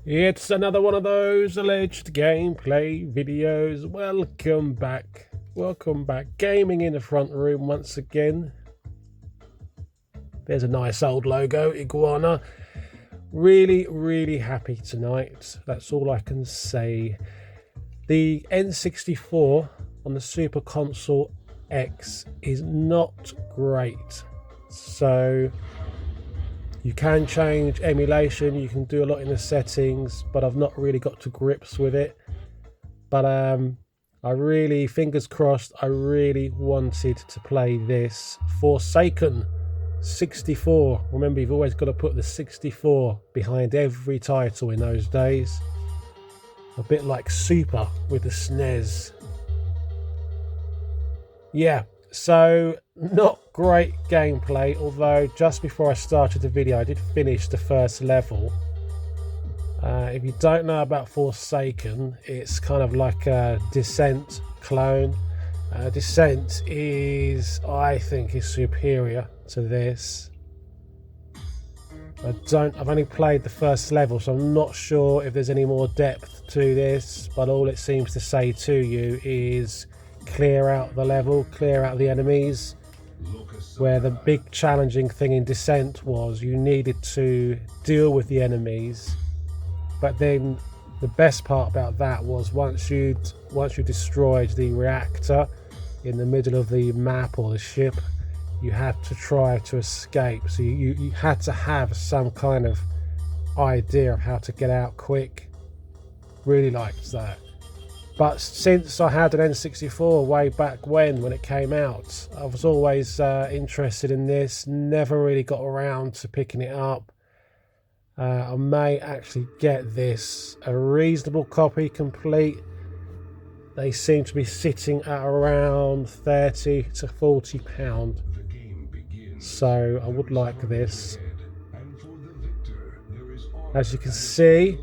It's another one of those alleged gameplay videos. Welcome back. Welcome back. Gaming in the front room once again. There's a nice old logo, Iguana. Really happy tonight. That's all I can say. The N64 on the SuperConsoleX is not great. So you can change emulation, you can do a lot in the settings, but I've not really got to grips with it. But I really, fingers crossed, I really wanted to play this Forsaken 64. Remember, you've always got to put the 64 behind every title in those days. A bit like Super with the SNES. Yeah, so not great gameplay, although just before I started the video I did finish the first level. If you don't know about Forsaken, it's kind of like a Descent clone. Descent is, I think, is superior to this. I've only played the first level, so I'm not sure if there's any more depth to this, but all it seems to say to you is clear out the level, clear out the enemies, where the big challenging thing in Descent was you needed to deal with the enemies, but then the best part about that was once you destroyed the reactor in the middle of the map or the ship, you had to try to escape. So you had to have some kind of idea of how to get out quick. Really liked that. But since I had an N64 way back when it came out, I was always interested in this. Never really got around to picking it up. I may actually get this, a reasonable copy complete. They seem to be sitting at around £30 to £40. So I would like this. As you can see,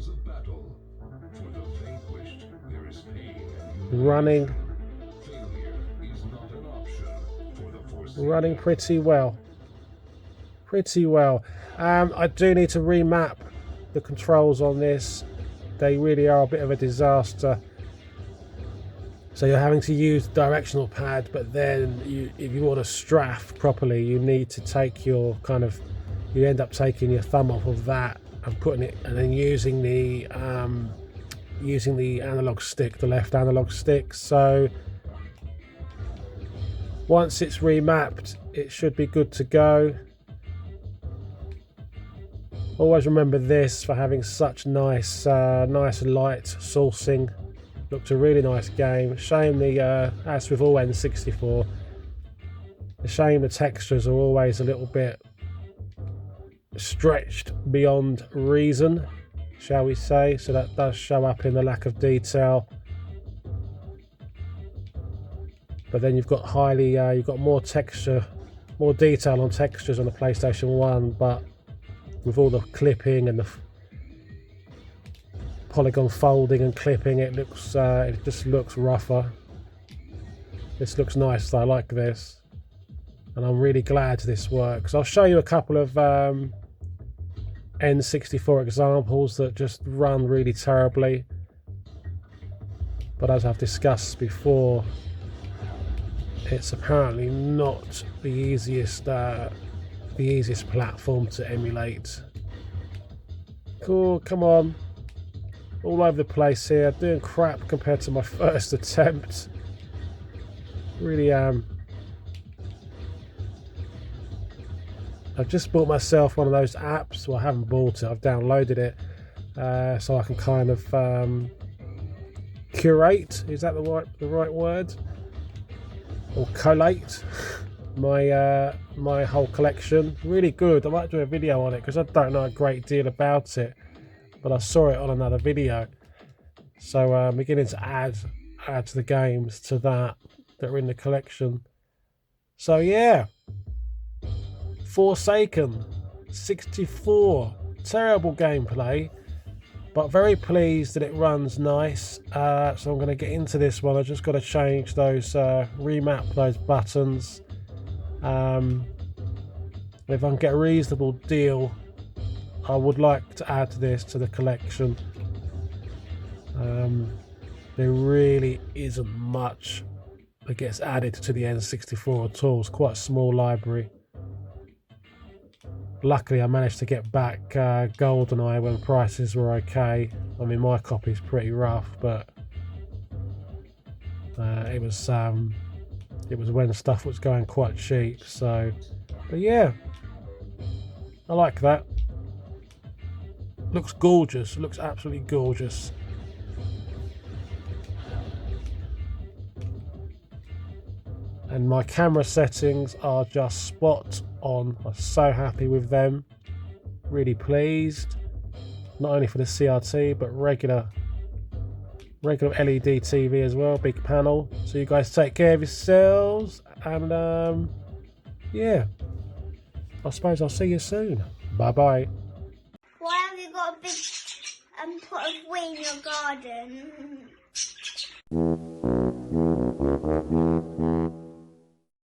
running pretty well. I do need to remap the controls on this. They really are a bit of a disaster. So you're having to use directional pad, but then if you want to strafe properly, you need to take your you end up taking your thumb off of that and putting it, and then using the analog stick, the left analog stick. So once it's remapped, it should be good to go. Always remember this for having such nice light sourcing. Looked a really nice game. Shame as with all N64, a shame the textures are always a little bit stretched beyond reason, shall we say. So that does show up in the lack of detail. But then you've got you've got more detail on textures on the PlayStation 1, but with all the clipping and the polygon folding and clipping, it just looks rougher. This looks nice though. I like this, and I'm really glad this works. I'll show you a couple of N64 examples that just run really terribly, but as I've discussed before, it's apparently not the easiest platform to emulate. Cool, come on. All over the place here, doing crap compared to my first attempt. Really am. I've just bought myself one of those apps. Well, I haven't bought it, I've downloaded it, so I can kind of curate, is that the right word? Or collate my whole collection. Really good. I might do a video on it because I don't know a great deal about it, but I saw it on another video, so I'm beginning to add to the games that are in the collection. So yeah, Forsaken 64, terrible gameplay, but very pleased that it runs nice. So I'm going to get into this one. I just got to change those, remap those buttons. If I can get a reasonable deal, I would like to add this to the collection. There really isn't much that gets added to the N64 at all. It's quite a small library. Luckily, I managed to get back GoldenEye when prices were okay. I mean, my copy's pretty rough, but it was when stuff was going quite cheap. So, but yeah, I like that. Looks gorgeous. Looks absolutely gorgeous. And my camera settings are just spot on. I'm so happy with them. Really pleased. Not only for the CRT, but regular LED TV as well. Big panel. So you guys take care of yourselves. And yeah, I suppose I'll see you soon. Bye bye. Why have you got a big pot of wheat in your garden?